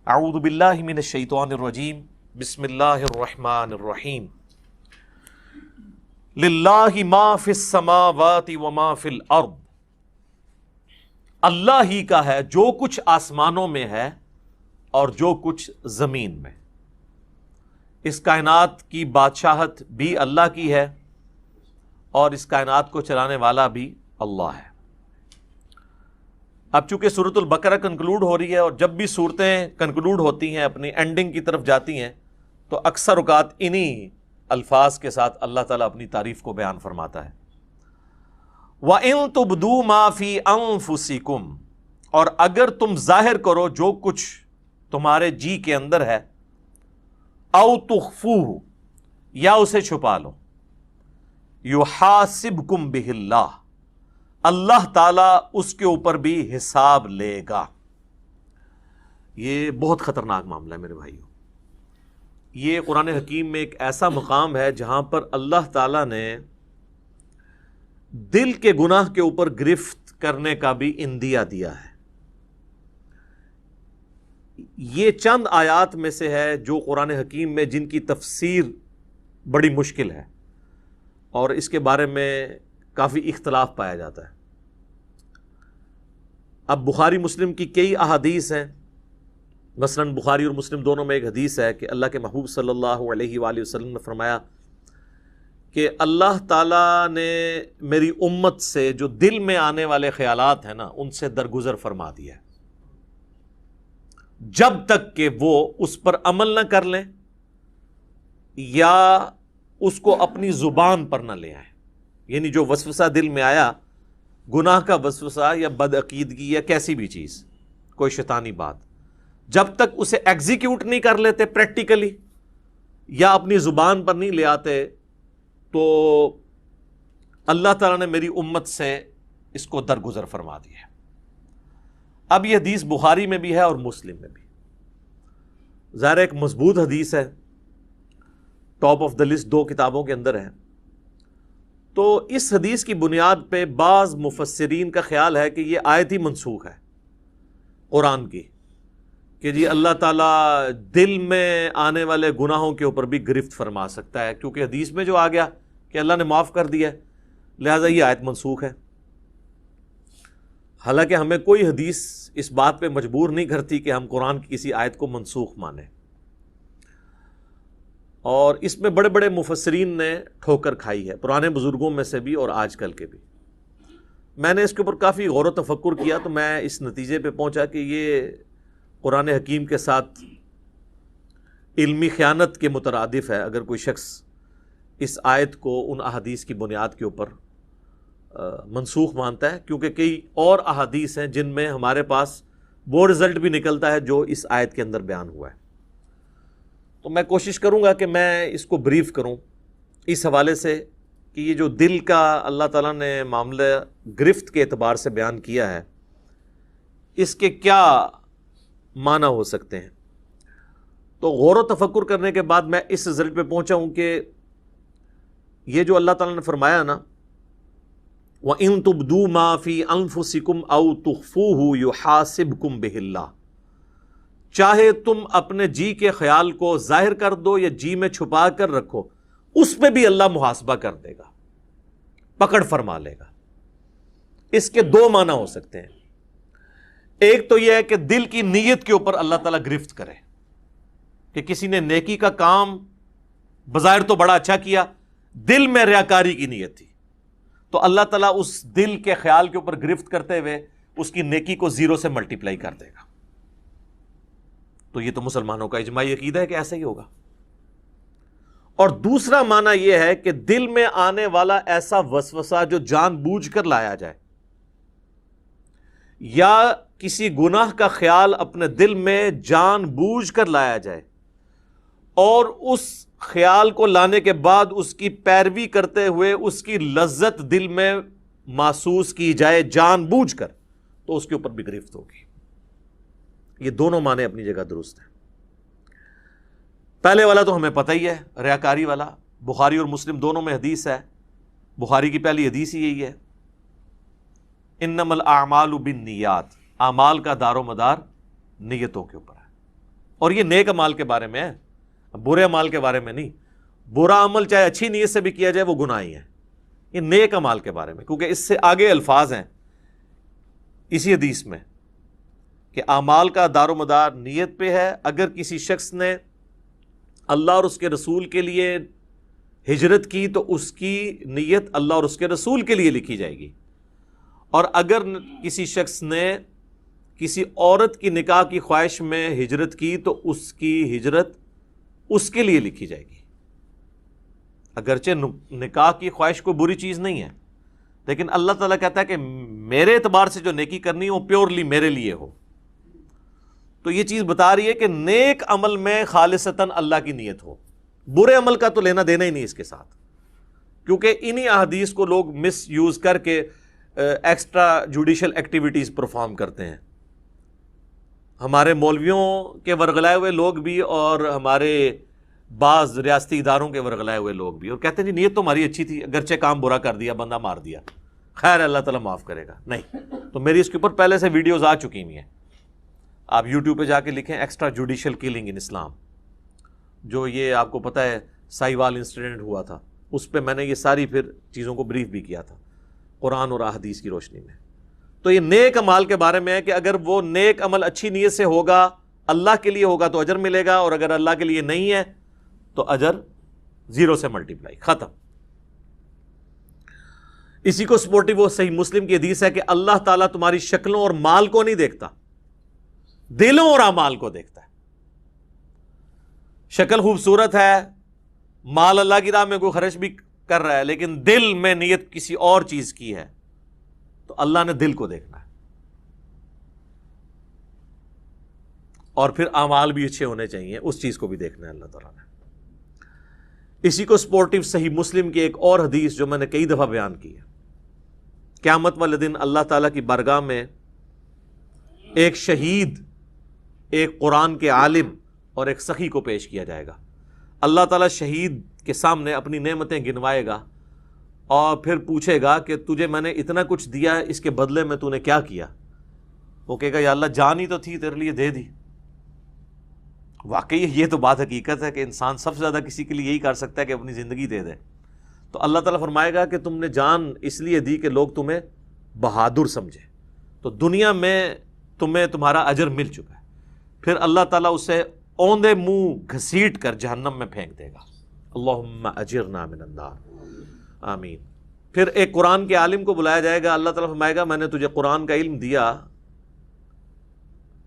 اعوذ باللہ من الشیطان الرجیم بسم اللہ الرحمن الرحیم للہ ما فی السماوات وما فی الارض، اللہ ہی کا ہے جو کچھ آسمانوں میں ہے اور جو کچھ زمین میں۔ اس کائنات کی بادشاہت بھی اللہ کی ہے اور اس کائنات کو چلانے والا بھی اللہ ہے۔ اب چونکہ سورۃ البقرہ کنکلوڈ ہو رہی ہے، اور جب بھی صورتیں کنکلوڈ ہوتی ہیں، اپنی اینڈنگ کی طرف جاتی ہیں، تو اکثر اوقات انہی الفاظ کے ساتھ اللہ تعالیٰ اپنی تعریف کو بیان فرماتا ہے۔ وَإِن تُبْدُوا مَا فِي أَنفُسِكُمْ، اور اگر تم ظاہر کرو جو کچھ تمہارے جی کے اندر ہے، أَوْ تُخْفُوهُ، یا اسے چھپا لو، يُحَاسِبْكُمْ بِهِ اللَّهُ، اللہ تعالیٰ اس کے اوپر بھی حساب لے گا۔ یہ بہت خطرناک معاملہ ہے میرے بھائیوں۔ یہ قرآن حکیم میں ایک ایسا مقام ہے جہاں پر اللہ تعالیٰ نے دل کے گناہ کے اوپر گرفت کرنے کا بھی اندیہ دیا ہے۔ یہ چند آیات میں سے ہے جو قرآن حکیم میں جن کی تفسیر بڑی مشکل ہے اور اس کے بارے میں کافی اختلاف پایا جاتا ہے۔ اب بخاری مسلم کی کئی احادیث ہیں، مثلا بخاری اور مسلم دونوں میں ایک حدیث ہے کہ اللہ کے محبوب صلی اللہ علیہ وآلہ وسلم نے فرمایا کہ اللہ تعالیٰ نے میری امت سے جو دل میں آنے والے خیالات ہیں نا، ان سے درگزر فرما دیا ہے، جب تک کہ وہ اس پر عمل نہ کر لیں یا اس کو اپنی زبان پر نہ لے آئیں۔ یعنی جو وسوسہ دل میں آیا، گناہ کا وسوسہ یا بدعقیدگی یا کیسی بھی چیز، کوئی شیطانی بات، جب تک اسے ایگزیکیوٹ نہیں کر لیتے پریکٹیکلی یا اپنی زبان پر نہیں لے آتے، تو اللہ تعالیٰ نے میری امت سے اس کو درگزر فرما دیا ہے۔ اب یہ حدیث بخاری میں بھی ہے اور مسلم میں بھی، ظاہر ایک مضبوط حدیث ہے، ٹاپ آف دا لسٹ دو کتابوں کے اندر ہے۔ تو اس حدیث کی بنیاد پہ بعض مفسرین کا خیال ہے کہ یہ آیت ہی منسوخ ہے قرآن کی، کہ جی اللہ تعالیٰ دل میں آنے والے گناہوں کے اوپر بھی گرفت فرما سکتا ہے، کیونکہ حدیث میں جو آ گیا کہ اللہ نے معاف کر دیا ہے، لہٰذا یہ آیت منسوخ ہے۔ حالانکہ ہمیں کوئی حدیث اس بات پہ مجبور نہیں کرتی کہ ہم قرآن کی کسی آیت کو منسوخ مانیں، اور اس میں بڑے بڑے مفسرین نے ٹھوکر کھائی ہے، پرانے بزرگوں میں سے بھی اور آج کل کے بھی۔ میں نے اس کے اوپر کافی غور و تفکر کیا تو میں اس نتیجے پہ پہنچا کہ یہ قرآن حکیم کے ساتھ علمی خیانت کے مترادف ہے اگر کوئی شخص اس آیت کو ان احادیث کی بنیاد کے اوپر منسوخ مانتا ہے، کیونکہ کئی اور احادیث ہیں جن میں ہمارے پاس وہ رزلٹ بھی نکلتا ہے جو اس آیت کے اندر بیان ہوا ہے۔ تو میں کوشش کروں گا کہ میں اس کو بریف کروں اس حوالے سے کہ یہ جو دل کا اللہ تعالیٰ نے معاملہ گرفت کے اعتبار سے بیان کیا ہے، اس کے کیا معنی ہو سکتے ہیں۔ تو غور و تفکر کرنے کے بعد میں اس رزلٹ پہ پہنچا ہوں کہ یہ جو اللہ تعالیٰ نے فرمایا نا، وَإِن تُبْدُوا مَا فِي أَنفُسِكُمْ أَوْ تُخْفُوهُ يُحَاسِبْكُمْ بِهِ اللَّهُ، چاہے تم اپنے جی کے خیال کو ظاہر کر دو یا جی میں چھپا کر رکھو، اس پہ بھی اللہ محاسبہ کر دے گا، پکڑ فرما لے گا۔ اس کے دو معنی ہو سکتے ہیں۔ ایک تو یہ ہے کہ دل کی نیت کے اوپر اللہ تعالیٰ گرفت کرے، کہ کسی نے نیکی کا کام بظاہر تو بڑا اچھا کیا، دل میں ریاکاری کی نیت تھی، تو اللہ تعالیٰ اس دل کے خیال کے اوپر گرفت کرتے ہوئے اس کی نیکی کو زیرو سے ملٹیپلائی کر دے گا۔ تو یہ تو مسلمانوں کا اجماعی عقیدہ ہے کہ ایسا ہی ہوگا۔ اور دوسرا معنی یہ ہے کہ دل میں آنے والا ایسا وسوسہ جو جان بوجھ کر لایا جائے، یا کسی گناہ کا خیال اپنے دل میں جان بوجھ کر لایا جائے اور اس خیال کو لانے کے بعد اس کی پیروی کرتے ہوئے اس کی لذت دل میں محسوس کی جائے جان بوجھ کر، تو اس کے اوپر بھی گرفت ہوگی۔ یہ دونوں معنی اپنی جگہ درست ہیں۔ پہلے والا تو ہمیں پتہ ہی ہے، ریاکاری والا، بخاری اور مسلم دونوں میں حدیث ہے، بخاری کی پہلی حدیث ہی یہی ہے، انما الاعمال بالنیات، اعمال کا دار و مدار نیتوں کے اوپر ہے۔ اور یہ نیک عمال کے بارے میں ہے، برے عمال کے بارے میں نہیں۔ برا عمل چاہے اچھی نیت سے بھی کیا جائے وہ گناہ ہی ہے، یہ نیک عمال کے بارے میں، کیونکہ اس سے آگے الفاظ ہیں اسی حدیث میں کہ اعمال کا دار و مدار نیت پہ ہے۔ اگر کسی شخص نے اللہ اور اس کے رسول کے لیے ہجرت کی تو اس کی نیت اللہ اور اس کے رسول کے لیے لکھی جائے گی، اور اگر کسی شخص نے کسی عورت کی نکاح کی خواہش میں ہجرت کی تو اس کی ہجرت اس کے لیے لکھی جائے گی۔ اگرچہ نکاح کی خواہش کوئی بری چیز نہیں ہے، لیکن اللہ تعالیٰ کہتا ہے کہ میرے اعتبار سے جو نیکی کرنی ہو پیورلی میرے لیے ہو۔ تو یہ چیز بتا رہی ہے کہ نیک عمل میں خالصتاً اللہ کی نیت ہو، برے عمل کا تو لینا دینا ہی نہیں اس کے ساتھ، کیونکہ انہی احادیث کو لوگ مس یوز کر کے ایکسٹرا جوڈیشل ایکٹیویٹیز پرفارم کرتے ہیں۔ ہمارے مولویوں کے ورغلائے ہوئے لوگ بھی اور ہمارے بعض ریاستی اداروں کے ورغلائے ہوئے لوگ بھی، اور کہتے ہیں جی نیت تو ہماری اچھی تھی، اگرچہ کام برا کر دیا، بندہ مار دیا، خیر اللہ تعالیٰ معاف کرے گا۔ نہیں، تو میری اس کے اوپر پہلے سے ویڈیوز آ چکی ہوئی ہیں، آپ یوٹیوب پہ جا کے لکھیں ایکسٹرا جوڈیشل کلنگ ان اسلام، جو یہ آپ کو پتہ ہے سائی وال انسیڈنٹ ہوا تھا، اس پہ میں نے یہ ساری پھر چیزوں کو بریف بھی کیا تھا قرآن اور احادیث کی روشنی میں۔ تو یہ نیک عمال کے بارے میں ہے کہ اگر وہ نیک عمل اچھی نیت سے ہوگا، اللہ کے لیے ہوگا تو اجر ملے گا، اور اگر اللہ کے لیے نہیں ہے تو اجر 0 سے ملٹیپلائی، ختم۔ اسی کو سپورٹو وہ صحیح مسلم کی حدیث ہے کہ اللہ تعالیٰ تمہاری شکلوں اور مال کو نہیں دیکھتا، دلوں اور اعمال کو دیکھتا ہے۔ شکل خوبصورت ہے، مال اللہ کی راہ میں کوئی خرچ بھی کر رہا ہے، لیکن دل میں نیت کسی اور چیز کی ہے تو اللہ نے دل کو دیکھنا ہے، اور پھر اعمال بھی اچھے ہونے چاہیے، اس چیز کو بھی دیکھنا ہے اللہ تعالیٰ نے۔ اسی کو سپورٹو صحیح مسلم کی ایک اور حدیث جو میں نے کئی دفعہ بیان کی ہے، قیامت والے دن اللہ تعالیٰ کی بارگاہ میں ایک شہید، ایک قرآن کے عالم اور ایک سخی کو پیش کیا جائے گا۔ اللہ تعالیٰ شہید کے سامنے اپنی نعمتیں گنوائے گا اور پھر پوچھے گا کہ تجھے میں نے اتنا کچھ دیا، اس کے بدلے میں تو نے کیا کیا؟ وہ کہے گا یا اللہ جان ہی تو تھی، تیرے لیے دے دی۔ واقعی یہ تو بات حقیقت ہے کہ انسان سب سے زیادہ کسی کے لیے یہی کر سکتا ہے کہ اپنی زندگی دے دے۔ تو اللہ تعالیٰ فرمائے گا کہ تم نے جان اس لیے دی کہ لوگ تمہیں بہادر سمجھے، تو دنیا میں تمہیں تمہارا اجر مل چکا ہے۔ پھر اللہ تعالیٰ اسے اوندے منہ گھسیٹ کر جہنم میں پھینک دے گا۔ اللہم اجرنا من النار، آمین۔ پھر ایک قرآن کے عالم کو بلایا جائے گا، اللہ تعالیٰ فرمائے گا میں نے تجھے قرآن کا علم دیا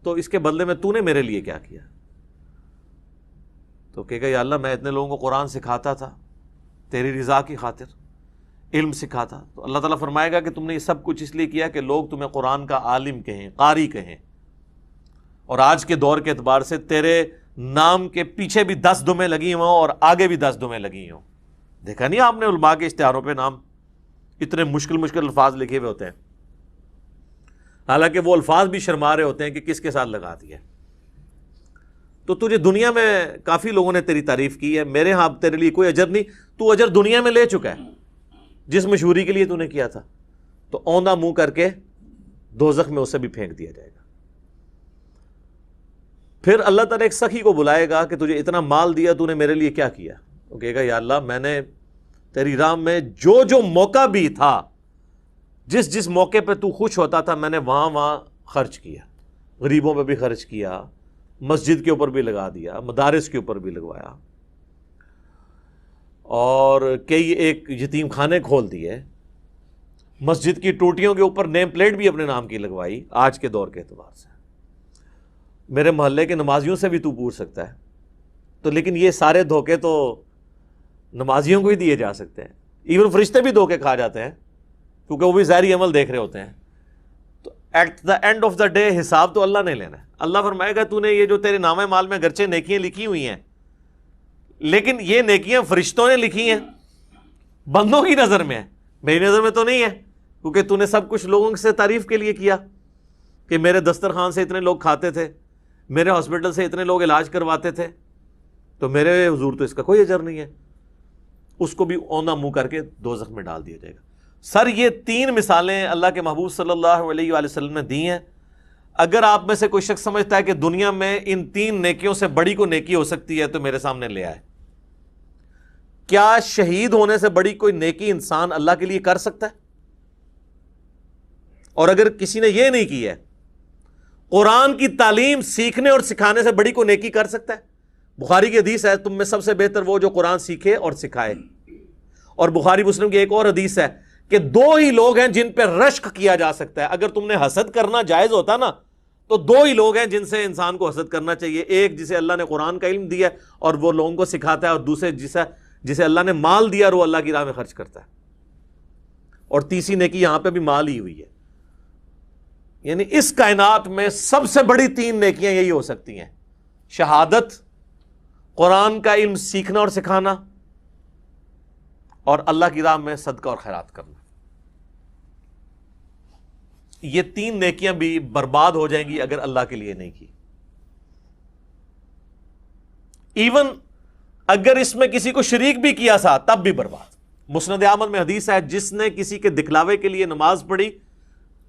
تو اس کے بدلے میں تو نے میرے لیے کیا کیا؟ تو کہے گا یا اللہ میں اتنے لوگوں کو قرآن سکھاتا تھا تیری رضا کی خاطر، علم سکھاتا۔ تو اللہ تعالیٰ فرمائے گا کہ تم نے یہ سب کچھ اس لیے کیا کہ لوگ تمہیں قرآن کا عالم کہیں، قاری کہیں، اور آج کے دور کے اعتبار سے تیرے نام کے پیچھے بھی 10 دمیں لگی ہوں اور آگے بھی 10 دمیں لگی ہوں۔ دیکھا نہیں آپ نے علماء کے اشتہاروں پہ نام اتنے مشکل الفاظ لکھے ہوئے ہوتے ہیں، حالانکہ وہ الفاظ بھی شرما رہے ہوتے ہیں کہ کس کے ساتھ لگا دیا۔ تو تجھے دنیا میں کافی لوگوں نے تیری تعریف کی ہے، میرے ہاں تیرے لیے کوئی اجر نہیں، تو اجر دنیا میں لے چکا ہے جس مشہوری کے لیے تو نے کیا تھا، تو اوندا منہ کر کے دوزخ میں اسے بھی پھینک دیا جائے گا۔ پھر اللہ تعالیٰ ایک سخی کو بلائے گا کہ تجھے اتنا مال دیا، تو نے میرے لیے کیا کیا؟ وہ کہے گا یا اللہ میں نے تیری راہ میں جو موقع بھی تھا، جس موقع پہ تو خوش ہوتا تھا میں نے وہاں خرچ کیا، غریبوں پہ بھی خرچ کیا، مسجد کے اوپر بھی لگا دیا، مدارس کے اوپر بھی لگوایا، اور کئی ایک یتیم خانے کھول دیے، مسجد کی ٹوٹیوں کے اوپر نیم پلیٹ بھی اپنے نام کی لگوائی۔ آج کے دور کے اعتبار سے میرے محلے کے نمازیوں سے بھی تو پوچھ سکتا ہے، تو لیکن یہ سارے دھوکے تو نمازیوں کو ہی دیے جا سکتے ہیں، ایون فرشتے بھی دھوکے کھا جاتے ہیں کیونکہ وہ بھی ظاہری عمل دیکھ رہے ہوتے ہیں۔ تو at the end of the day حساب تو اللہ نے لینا ہے۔ اللہ فرمائے گا تو نے یہ جو تیرے نامہ مال میں گرچہ نیکیاں لکھی ہوئی ہیں، لیکن یہ نیکیاں فرشتوں نے لکھی ہیں، بندوں کی نظر میں ہے، میری نظر میں تو نہیں ہے، کیونکہ تو نے سب کچھ لوگوں سے تعریف کے لیے کیا کہ میرے دسترخوان سے اتنے لوگ کھاتے تھے، میرے ہاسپٹل سے اتنے لوگ علاج کرواتے تھے، تو میرے حضور تو اس کا کوئی اجر نہیں ہے۔ اس کو بھی اوندا منہ کر کے دوزخ میں ڈال دیا جائے گا۔ سر یہ 3 مثالیں اللہ کے محبوب صلی اللہ علیہ وآلہ وسلم نے دی ہیں۔ اگر آپ میں سے کوئی شخص سمجھتا ہے کہ دنیا میں ان 3 نیکیوں سے بڑی کوئی نیکی ہو سکتی ہے تو میرے سامنے لے آئے. کیا شہید ہونے سے بڑی کوئی نیکی انسان اللہ کے لیے کر سکتا ہے؟ اور اگر کسی نے یہ نہیں کی ہے، قرآن کی تعلیم سیکھنے اور سکھانے سے بڑی کوئی نیکی کر سکتا ہے؟ بخاری کی حدیث ہے تم میں سب سے بہتر وہ جو قرآن سیکھے اور سکھائے. اور بخاری مسلم کی ایک اور حدیث ہے کہ 2 ہی لوگ ہیں جن پہ رشک کیا جا سکتا ہے. اگر تم نے حسد کرنا جائز ہوتا نا تو 2 ہی لوگ ہیں جن سے انسان کو حسد کرنا چاہیے. ایک جسے اللہ نے قرآن کا علم دیا ہے اور وہ لوگوں کو سکھاتا ہے، اور دوسرے جسے اللہ نے مال دیا اور وہ اللہ کی راہ میں خرچ کرتا ہے. اور تیسری نیکی یہاں پہ بھی مال ہی ہوئی ہے. یعنی اس کائنات میں سب سے بڑی 3 نیکیاں یہی ہو سکتی ہیں: شہادت، قرآن کا علم سیکھنا اور سکھانا، اور اللہ کی راہ میں صدقہ اور خیرات کرنا. یہ 3 نیکیاں بھی برباد ہو جائیں گی اگر اللہ کے لیے نہیں کی. ایون اگر اس میں کسی کو شریک بھی کیا سا تب بھی برباد. مسند احمد میں حدیث ہے جس نے کسی کے دکھلاوے کے لیے نماز پڑھی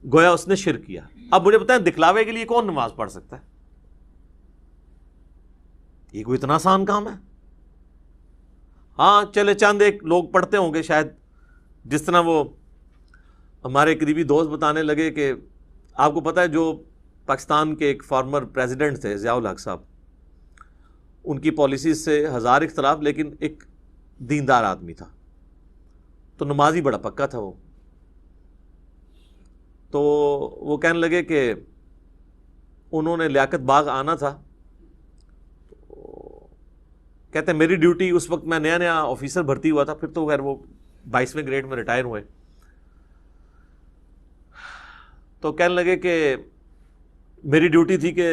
گویا اس نے شرک کیا. اب مجھے بتائیں دکھلاوے کے لیے کون نماز پڑھ سکتا ہے؟ یہ کوئی اتنا آسان کام ہے؟ ہاں چلے چند ایک لوگ پڑھتے ہوں گے شاید، جس طرح وہ ہمارے قریبی دوست بتانے لگے کہ آپ کو پتہ ہے جو پاکستان کے ایک فارمر پریزیڈنٹ تھے ضیاء الحق صاحب، ان کی پالیسیز سے 1000 اختلاف، لیکن ایک دیندار آدمی تھا، تو نمازی بڑا پکا تھا وہ. تو وہ کہنے لگے کہ انہوں نے لیاقت باغ آنا تھا. کہتے ہیں میری ڈیوٹی اس وقت، میں نیا نیا آفیسر بھرتی ہوا تھا، پھر تو خیر وہ 22ویں گریڈ میں ریٹائر ہوئے. تو کہنے لگے کہ میری ڈیوٹی تھی کہ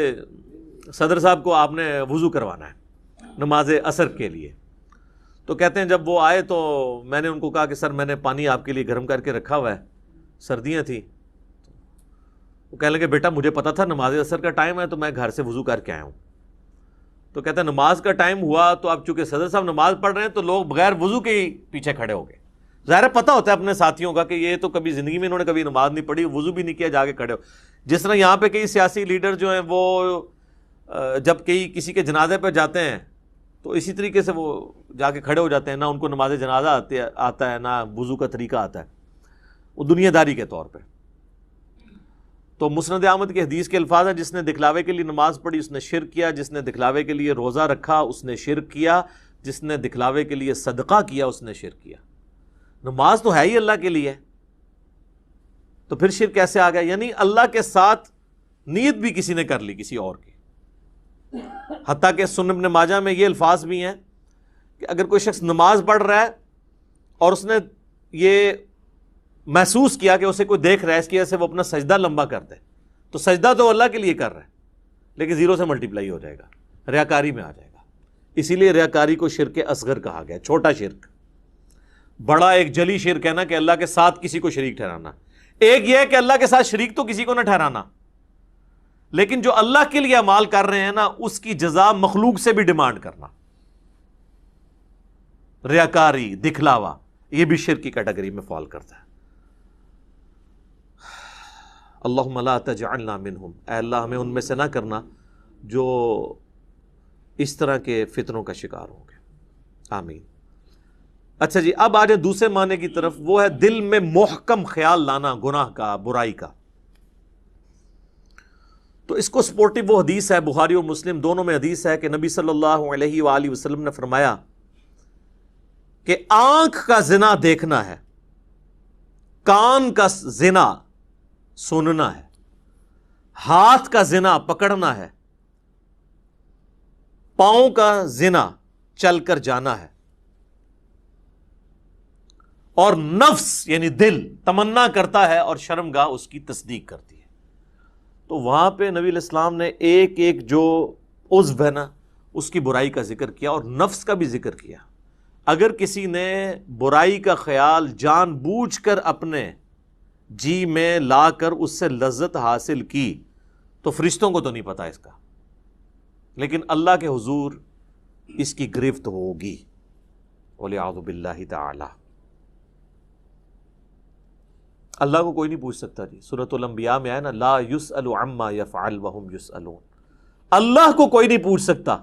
صدر صاحب کو آپ نے وضو کروانا ہے نماز عصر کے لیے. تو کہتے ہیں جب وہ آئے تو میں نے ان کو کہا کہ سر میں نے پانی آپ کے لیے گرم کر کے رکھا ہوا ہے، سردیاں تھیں. وہ کہنے لگے بیٹا مجھے پتا تھا نماز عصر کا ٹائم ہے تو میں گھر سے وضو کر کے آیا ہوں. تو کہتا ہے نماز کا ٹائم ہوا تو اب چونکہ صدر صاحب نماز پڑھ رہے ہیں تو لوگ بغیر وضو کے ہی پیچھے کھڑے ہو گئے. ظاہر پتہ ہوتا ہے اپنے ساتھیوں کا کہ یہ تو کبھی زندگی میں انہوں نے کبھی نماز نہیں پڑھی، وضو بھی نہیں کیا، جا کے کھڑے ہو. جس طرح یہاں پہ کئی سیاسی لیڈر جو ہیں وہ جب کسی کے جنازے پہ جاتے ہیں تو اسی طریقے سے وہ جا کے کھڑے ہو جاتے ہیں، نہ ان کو نماز جنازہ آتا ہے نہ وضو کا طریقہ آتا ہے، وہ دنیا داری کے طور پہ. تو مسند احمد کی حدیث کے الفاظ ہیں جس نے دکھلاوے کے لیے نماز پڑھی اس نے شرک کیا، جس نے دکھلاوے کے لیے روزہ رکھا اس نے شرک کیا، جس نے دکھلاوے کے لیے صدقہ کیا اس نے شرک کیا. نماز تو ہے ہی اللہ کے لیے، تو پھر شرک کیسے آ گیا؟ یعنی اللہ کے ساتھ نیت بھی کسی نے کر لی کسی اور کی. حتیٰ کہ سنن ابن ماجہ میں یہ الفاظ بھی ہیں کہ اگر کوئی شخص نماز پڑھ رہا ہے اور اس نے یہ محسوس کیا کہ اسے کوئی دیکھ رہا ہے، اس کی وجہ سے وہ اپنا سجدہ لمبا کر دے، تو سجدہ تو اللہ کے لیے کر رہا ہے لیکن 0 سے ملٹیپلائی ہو جائے گا، ریاکاری میں آ جائے گا. اسی لیے ریاکاری کو شرک اصغر کہا گیا، چھوٹا شرک. بڑا ایک جلی شرک ہے نا کہ اللہ کے ساتھ کسی کو شریک ٹھہرانا. ایک یہ ہے کہ اللہ کے ساتھ شریک تو کسی کو نہ ٹھہرانا، لیکن جو اللہ کے لیے اعمال کر رہے ہیں نا اس کی جزا مخلوق سے بھی ڈیمانڈ کرنا، ریاکاری، دکھلاوا، یہ بھی شرک کی کیٹیگری میں فال کرتا ہے. اللہم لا تجعلنا منہم، اے اللہ ہمیں ان میں سے نہ کرنا جو اس طرح کے فتنوں کا شکار ہوں گے، آمین. اچھا جی، اب آ جائے دوسرے معنی کی طرف، وہ ہے دل میں محکم خیال لانا گناہ کا، برائی کا. تو اس کو سپورٹو وہ حدیث ہے، بخاری اور مسلم دونوں میں حدیث ہے کہ نبی صلی اللہ علیہ وآلہ وسلم نے فرمایا کہ آنکھ کا زنا دیکھنا ہے، کان کا زنا سننا ہے، ہاتھ کا زنا پکڑنا ہے، پاؤں کا زنا چل کر جانا ہے، اور نفس یعنی دل تمنا کرتا ہے اور شرمگاہ اس کی تصدیق کرتی ہے. تو وہاں پہ نبی علیہ السلام نے ایک ایک جو عضو ہے نا اس کی برائی کا ذکر کیا اور نفس کا بھی ذکر کیا. اگر کسی نے برائی کا خیال جان بوجھ کر اپنے جی میں لا کر اس سے لذت حاصل کی تو فرشتوں کو تو نہیں پتا اس کا، لیکن اللہ کے حضور اس کی گرفت ہوگی، وَلِعَوْذُ بِاللَّهِ تَعَالَى. اللہ کو کوئی نہیں پوچھ سکتا جی. سورۃ الانبیاء میں آیا نا لا یسأل عما یفعل وہم یسألون. اللہ کو کوئی نہیں پوچھ سکتا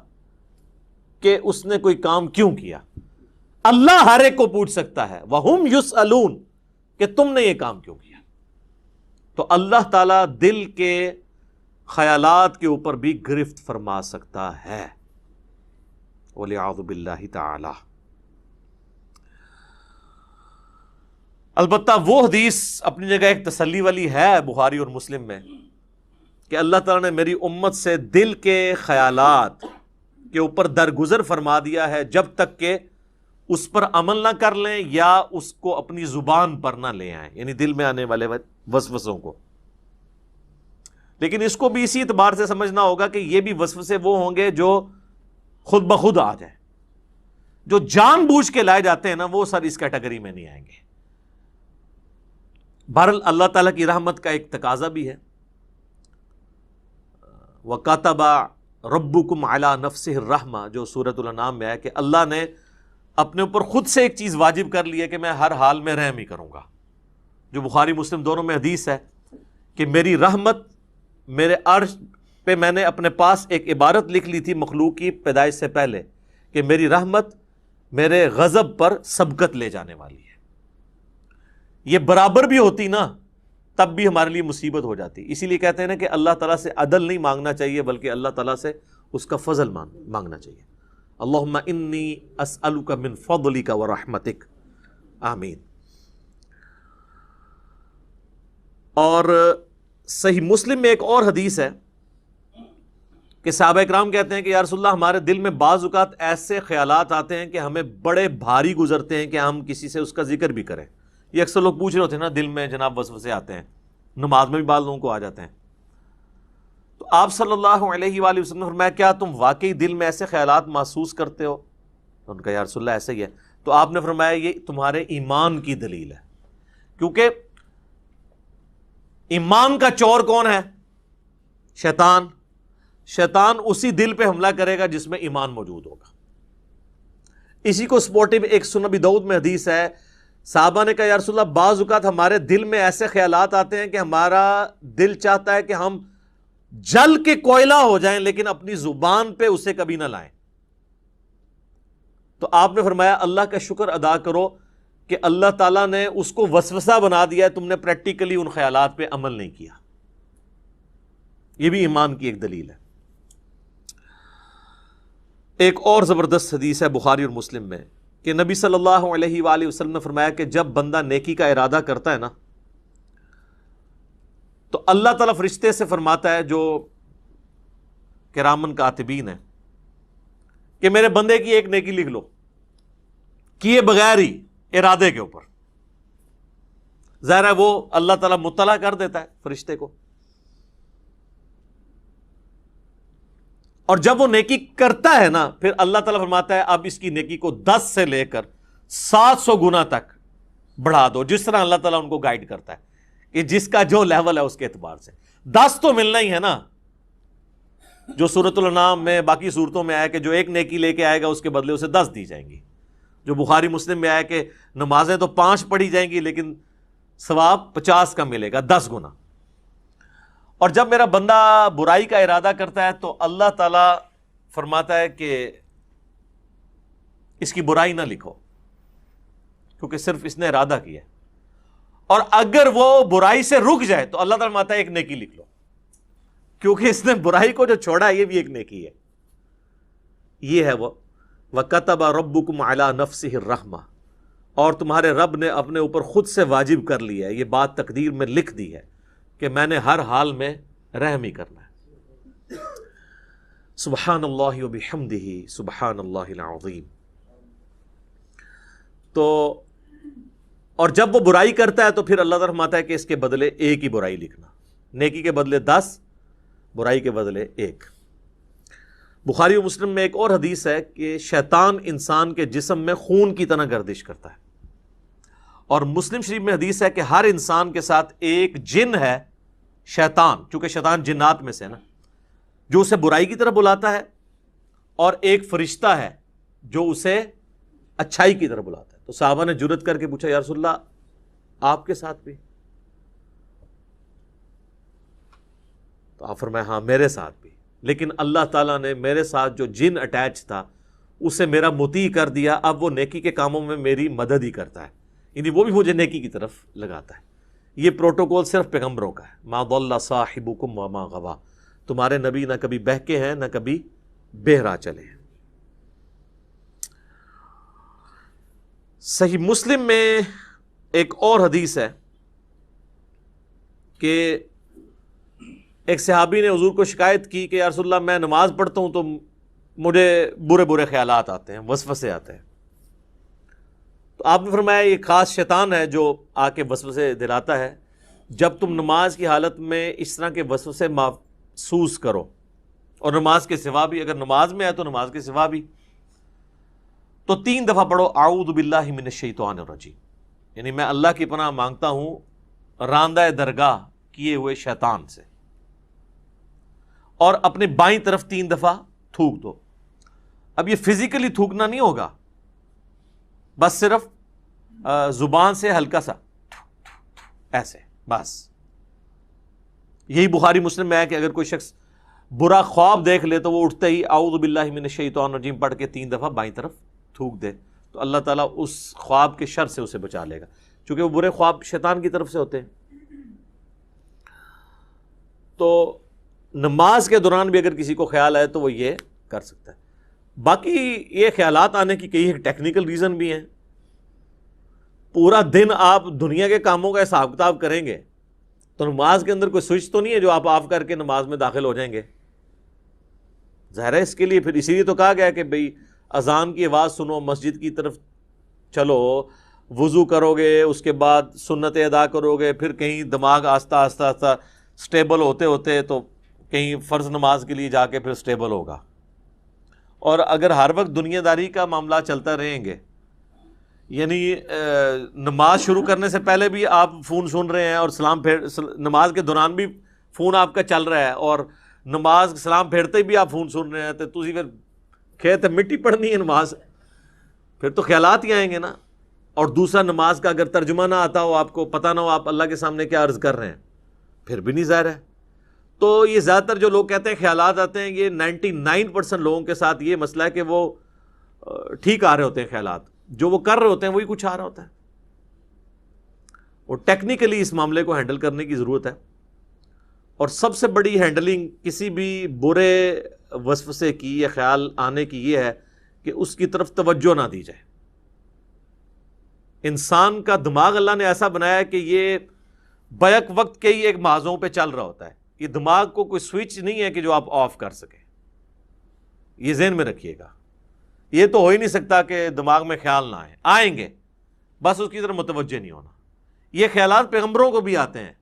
کہ اس نے کوئی کام کیوں کیا. اللہ ہر ایک کو پوچھ سکتا ہے وہم یسألون کہ تم نے یہ کام کیوں کیا. تو اللہ تعالیٰ دل کے خیالات کے اوپر بھی گرفت فرما سکتا ہے. وَلِعَوْذُ بِاللَّهِ تعالی. البتہ وہ حدیث اپنی جگہ ایک تسلی والی ہے بخاری اور مسلم میں کہ اللہ تعالیٰ نے میری امت سے دل کے خیالات کے اوپر درگزر فرما دیا ہے جب تک کہ اس پر عمل نہ کر لیں یا اس کو اپنی زبان پر نہ لے آئیں، یعنی دل میں آنے والے وسوسوں کو. لیکن اس کو بھی اسی اعتبار سے سمجھنا ہوگا کہ یہ بھی وسوسے وہ ہوں گے جو خود بخود آ جائیں. جو جان بوجھ کے لائے جاتے ہیں نا وہ سر اس کیٹیگری میں نہیں آئیں گے. بہرحال اللہ تعالیٰ کی رحمت کا ایک تقاضا بھی ہے. وَكَتَبَ رَبُّكُمْ عَلَى نَفْسِهِ الرَّحْمَةِ جو سورۃ الانعام میں ہے کہ اللہ نے اپنے اوپر خود سے ایک چیز واجب کر لی ہے کہ میں ہر حال میں رحم ہی کروں گا. جو بخاری مسلم دونوں میں حدیث ہے کہ میری رحمت میرے عرش پہ میں نے اپنے پاس ایک عبارت لکھ لی تھی مخلوق کی پیدائش سے پہلے کہ میری رحمت میرے غضب پر سبقت لے جانے والی ہے. یہ برابر بھی ہوتی نا تب بھی ہمارے لیے مصیبت ہو جاتی. اسی لیے کہتے ہیں نا کہ اللہ تعالیٰ سے عدل نہیں مانگنا چاہیے بلکہ اللہ تعالیٰ سے اس کا فضل مانگنا چاہیے. اللہم انی اسألک من فضلک ورحمتک. آمین. اور صحیح مسلم میں ایک اور حدیث ہے کہ صحابہ اکرام کہتے ہیں کہ یا رسول اللہ ہمارے دل میں بعض اوقات ایسے خیالات آتے ہیں کہ ہمیں بڑے بھاری گزرتے ہیں کہ ہم کسی سے اس کا ذکر بھی کریں. یہ اکثر لوگ پوچھ رہے ہوتے ہیں نا دل میں جناب وسوسے آتے ہیں، نماز میں بھی بعض لوگوں کو آ جاتے ہیں. تو آپ صلی اللہ علیہ وآلہ وسلم نے فرمایا کیا تم واقعی دل میں ایسے خیالات محسوس کرتے ہو؟ ان کا یا رسول اللہ ایسا ہی ہے. تو آپ نے فرمایا یہ تمہارے ایمان کی دلیل ہے، کیونکہ ایمان کا چور کون ہے؟ شیطان. شیطان اسی دل پہ حملہ کرے گا جس میں ایمان موجود ہوگا. اسی کو سپورٹو ایک سنن ابی داؤد میں حدیث ہے، صحابہ نے کہا یا رسول اللہ بعض اوقات ہمارے دل میں ایسے خیالات آتے ہیں کہ ہمارا دل چاہتا ہے کہ ہم جل کے کوئلہ ہو جائیں لیکن اپنی زبان پہ اسے کبھی نہ لائیں. تو آپ نے فرمایا اللہ کا شکر ادا کرو کہ اللہ تعالیٰ نے اس کو وسوسہ بنا دیا ہے، تم نے پریکٹیکلی ان خیالات پہ عمل نہیں کیا. یہ بھی ایمان کی ایک دلیل ہے. ایک اور زبردست حدیث ہے بخاری اور مسلم میں کہ نبی صلی اللہ علیہ وآلہ وسلم نے فرمایا کہ جب بندہ نیکی کا ارادہ کرتا ہے نا تو اللہ تعالیٰ فرشتے سے فرماتا ہے جو کرامن کاتبین ہیں کہ میرے بندے کی ایک نیکی لکھ لو، کیے بغیر ہی ارادے کے اوپر. ظاہر ہے وہ اللہ تعالیٰ مطلع کر دیتا ہے فرشتے کو، اور جب وہ نیکی کرتا ہے نا پھر اللہ تعالیٰ فرماتا ہے اب اس کی نیکی کو 10 سے لے کر 700 گنا تک بڑھا دو، جس طرح اللہ تعالیٰ ان کو گائیڈ کرتا ہے کہ جس کا جو لیول ہے اس کے اعتبار سے. 10 تو ملنا ہی ہے نا، جو سورۃ الانعام میں باقی صورتوں میں آیا کہ جو ایک نیکی لے کے آئے گا اس کے بدلے اسے 10 دی جائیں گی. جو بخاری مسلم میں آیا کہ نمازیں تو 5 پڑھی جائیں گی لیکن ثواب 50 کا ملے گا، 10 گنا. اور جب میرا بندہ برائی کا ارادہ کرتا ہے تو اللہ تعالیٰ فرماتا ہے کہ اس کی برائی نہ لکھو کیونکہ صرف اس نے ارادہ کیا ہے. اور اگر وہ برائی سے رک جائے تو اللہ تعالیٰ فرماتا ہے ایک نیکی لکھ لو کیونکہ اس نے برائی کو جو چھوڑا ہے یہ بھی ایک نیکی ہے. یہ ہے وہ وَكَتَبَ رَبُّكُمْ عَلَى نَفْسِهِ الرَّحْمَةِ، اور تمہارے رب نے اپنے اوپر خود سے واجب کر لیا ہے، یہ بات تقدیر میں لکھ دی ہے کہ میں نے ہر حال میں رحم ہی کرنا ہے. سبحان اللہ وبحمدہ سبحان اللہ العظیم. تو اور جب وہ برائی کرتا ہے تو پھر اللہ تعالیٰ فرماتا ہے کہ اس کے بدلے ایک ہی برائی لکھنا، نیکی کے بدلے 10، برائی کے بدلے 1. بخاری و مسلم میں ایک اور حدیث ہے کہ شیطان انسان کے جسم میں خون کی طرح گردش کرتا ہے. اور مسلم شریف میں حدیث ہے کہ ہر انسان کے ساتھ ایک جن ہے شیطان، چونکہ شیطان جنات میں سے نا، جو اسے برائی کی طرف بلاتا ہے، اور ایک فرشتہ ہے جو اسے اچھائی کی طرف بلاتا ہے. تو صحابہ نے جرت کر کے پوچھا یا رسول اللہ آپ کے ساتھ بھی؟ تو آپ فرمایا ہاں میرے ساتھ بھی، لیکن اللہ تعالیٰ نے میرے ساتھ جو جن اٹیچ تھا اسے میرا مطیع کر دیا، اب وہ نیکی کے کاموں میں میری مدد ہی کرتا ہے، یعنی وہ بھی مجھے نیکی کی طرف لگاتا ہے۔ یہ پروٹوکول صرف پیغمبروں کا ہے، ما ضل صاحبکم وما غوا، تمہارے نبی نہ کبھی بہکے ہیں نہ کبھی بہرا چلے ہیں۔ صحیح مسلم میں ایک اور حدیث ہے کہ ایک صحابی نے حضور کو شکایت کی کہ یا رسول اللہ میں نماز پڑھتا ہوں تو مجھے برے برے خیالات آتے ہیں، وسوسے آتے ہیں۔ تو آپ نے فرمایا یہ خاص شیطان ہے جو آ کے وسوسے دلاتا ہے، جب تم نماز کی حالت میں اس طرح کے وسوسے محسوس کرو، اور نماز کے سوا بھی، اگر نماز میں ہے تو نماز کے سوا بھی، تو 3 دفعہ پڑھو اعوذ باللہ من الشیطان الرجیم، یعنی میں اللہ کی پناہ مانگتا ہوں راندہ درگاہ کیے ہوئے شیطان سے، اور اپنے بائیں طرف 3 دفعہ تھوک دو۔ اب یہ فزیکلی تھوکنا نہیں ہوگا، بس صرف زبان سے ہلکا سا ایسے، بس۔ یہی بخاری مسلم میں ہے کہ اگر کوئی شخص برا خواب دیکھ لے تو وہ اٹھتے ہی اعوذ باللہ من الشیطان الرجیم پڑھ کے 3 دفعہ بائیں طرف تھوک دے، تو اللہ تعالیٰ اس خواب کے شر سے اسے بچا لے گا، چونکہ وہ برے خواب شیطان کی طرف سے ہوتے ہیں۔ تو نماز کے دوران بھی اگر کسی کو خیال آئے تو وہ یہ کر سکتا ہے۔ باقی یہ خیالات آنے کی کئی ٹیکنیکل ریزن بھی ہیں۔ پورا دن آپ دنیا کے کاموں کا حساب کتاب کریں گے تو نماز کے اندر کوئی سوئچ تو نہیں ہے جو آپ آف کر کے نماز میں داخل ہو جائیں گے، ظاہر ہے۔ اس کے لیے پھر اسی لیے تو کہا گیا کہ بھئی اذان کی آواز سنو، مسجد کی طرف چلو، وضو کرو گے، اس کے بعد سنتیں ادا کرو گے، پھر کہیں دماغ آہستہ آہستہ آہستہ سٹیبل ہوتے ہوتے تو کہیں فرض نماز کے لیے جا کے پھر سٹیبل ہوگا۔ اور اگر ہر وقت دنیا داری کا معاملہ چلتا رہیں گے، یعنی نماز شروع کرنے سے پہلے بھی آپ فون سن رہے ہیں، اور نماز کے دوران بھی فون آپ کا چل رہا ہے، اور نماز سلام پھیرتے ہی بھی آپ فون سن رہے ہیں، تو تسی پھر کھیت مٹی پڑھنی ہے نماز، پھر تو خیالات ہی آئیں گے نا۔ اور دوسرا، نماز کا اگر ترجمہ نہ آتا ہو، آپ کو پتہ نہ ہو آپ اللہ کے سامنے کیا عرض کر رہے ہیں، پھر بھی نہیں ظاہر ہے۔ تو یہ زیادہ تر جو لوگ کہتے ہیں خیالات آتے ہیں، یہ 99% لوگوں کے ساتھ یہ مسئلہ ہے کہ وہ ٹھیک آ رہے ہوتے ہیں خیالات، جو وہ کر رہے ہوتے ہیں وہی کچھ آ رہا ہوتا ہے۔ اور ٹیکنیکلی اس معاملے کو ہینڈل کرنے کی ضرورت ہے، اور سب سے بڑی ہینڈلنگ کسی بھی برے وسوسے کی یا خیال آنے کی یہ ہے کہ اس کی طرف توجہ نہ دی جائے۔ انسان کا دماغ اللہ نے ایسا بنایا ہے کہ یہ بیک وقت کے ہی ایک محاذوں پہ چل رہا ہوتا ہے، یہ دماغ کو کوئی سوئچ نہیں ہے کہ جو آپ آف کر سکیں، یہ ذہن میں رکھیے گا۔ یہ تو ہو ہی نہیں سکتا کہ دماغ میں خیال نہ آئیں گے، بس اس کی طرف متوجہ نہیں ہونا۔ یہ خیالات پیغمبروں کو بھی آتے ہیں،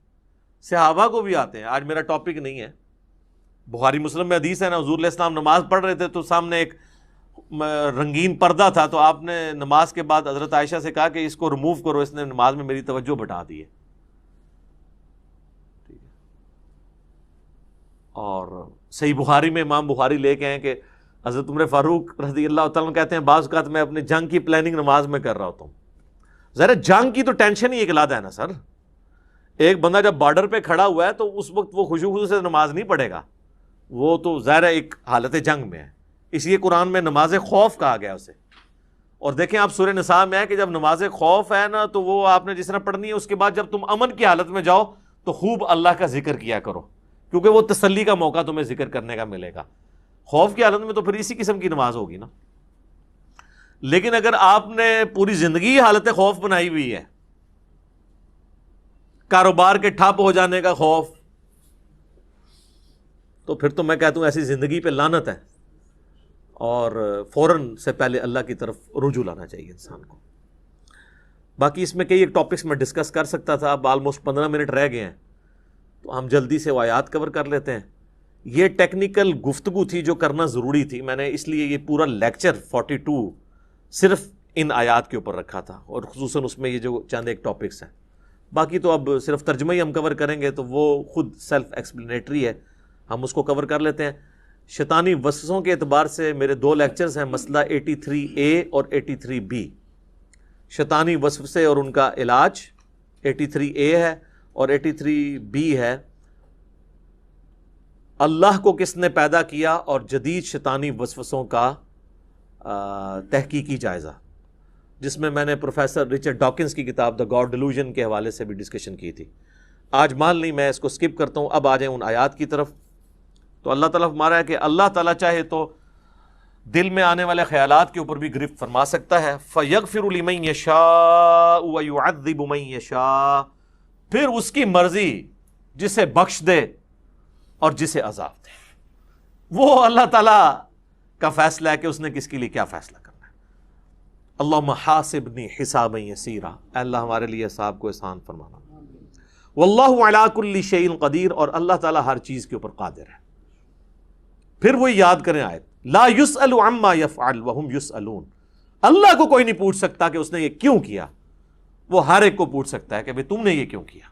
صحابہ کو بھی آتے ہیں۔ آج میرا ٹاپک نہیں ہے، بخاری مسلم میں حدیث ہے نا، حضور علیہ السلام نماز پڑھ رہے تھے تو سامنے ایک رنگین پردہ تھا، تو آپ نے نماز کے بعد حضرت عائشہ سے کہا کہ اس کو ریموو کرو، اس نے نماز میں میری توجہ بٹا دی ہے۔ اور صحیح بخاری میں امام بخاری لے کے ہیں کہ حضرت عمر فاروق رضی اللہ تعالیٰ کہتے ہیں بعض اوقات میں اپنے جنگ کی پلاننگ نماز میں کر رہا ہوتا ہوں۔ ذرا جنگ کی تو ٹینشن ہی ایک علیحدہ ہے نا سر۔ ایک بندہ جب بارڈر پہ کھڑا ہوا ہے تو اس وقت وہ خوشو سے نماز نہیں پڑھے گا، وہ تو ظاہر ایک حالت جنگ میں ہے، اس لیے قرآن میں نماز خوف کہا گیا اسے۔ اور دیکھیں آپ سورہ نساء میں ہے کہ جب نماز خوف ہے نا تو وہ آپ نے جس طرح پڑھنی ہے، اس کے بعد جب تم امن کی حالت میں جاؤ تو خوب اللہ کا ذکر کیا کرو، کیونکہ وہ تسلی کا موقع تمہیں ذکر کرنے کا ملے گا۔ خوف کی حالت میں تو پھر اسی قسم کی نماز ہوگی نا۔ لیکن اگر آپ نے پوری زندگی حالت خوف بنائی ہوئی ہے، کاروبار کے ٹھپ ہو جانے کا خوف، تو پھر تو میں کہتا ہوں ایسی زندگی پہ لعنت ہے، اور فوراً سے پہلے اللہ کی طرف رجوع لانا چاہیے انسان کو۔ باقی اس میں کئی ایک ٹاپکس میں ڈسکس کر سکتا تھا، اب آلموسٹ 15 منٹ رہ گئے ہیں تو ہم جلدی سے وہ آیات کور کر لیتے ہیں۔ یہ ٹیکنیکل گفتگو تھی جو کرنا ضروری تھی، میں نے اس لیے یہ پورا لیکچر 42 صرف ان آیات کے اوپر رکھا تھا، اور خصوصاً اس میں یہ جو چند ایک ٹاپکس ہیں۔ باقی تو اب صرف ترجمہ ہی ہم کور کریں گے تو وہ خود سیلف ایکسپلینیٹری ہے، ہم اس کو کور کر لیتے ہیں۔ شیطانی وسوسوں کے اعتبار سے میرے 2 لیکچرز ہیں، مسئلہ 83A اور 83B، شیطانی وسوسے اور ان کا علاج 83A ہے، اور 83B ہے اللہ کو کس نے پیدا کیا اور جدید شیطانی وسوسوں کا تحقیقی جائزہ، جس میں میں نے پروفیسر رچرڈ ڈاکنز کی کتاب دا گاڈ ڈیلوژن کے حوالے سے بھی ڈسکشن کی تھی۔ آج مان لی میں اس کو سکپ کرتا ہوں، اب آ جائیں ان آیات کی طرف۔ تو اللہ تعالیٰ فرما رہا ہے کہ اللہ تعالیٰ چاہے تو دل میں آنے والے خیالات کے اوپر بھی گرفت فرما سکتا ہے۔ فَيَغْفِرُ لِمَن يَشَاءُ وَيُعَذِّبُ مَن يَشَاءُ، پھر اس کی مرضی جسے بخش دے اور جسے عذاب دے۔ وہ اللہ تعالیٰ کا فیصلہ ہے کہ اس نے کس کے لیے کیا فیصلہ کرنا ہے۔ اللہم حاسبنی حسابا یسیرا، اے اللہ ہمارے لیے حساب کو آسان فرمانا۔ واللہ علی کل شیء قدیر، اور اللہ تعالیٰ ہر چیز کے اوپر قادر ہے۔ پھر وہ یاد کریں آیت، لا یسأل عما یفعل وہم یسألون، اللہ کو کوئی نہیں پوچھ سکتا کہ اس نے یہ کیوں کیا، وہ ہر ایک کو پوچھ سکتا ہے کہ بھئی تم نے یہ کیوں کیا۔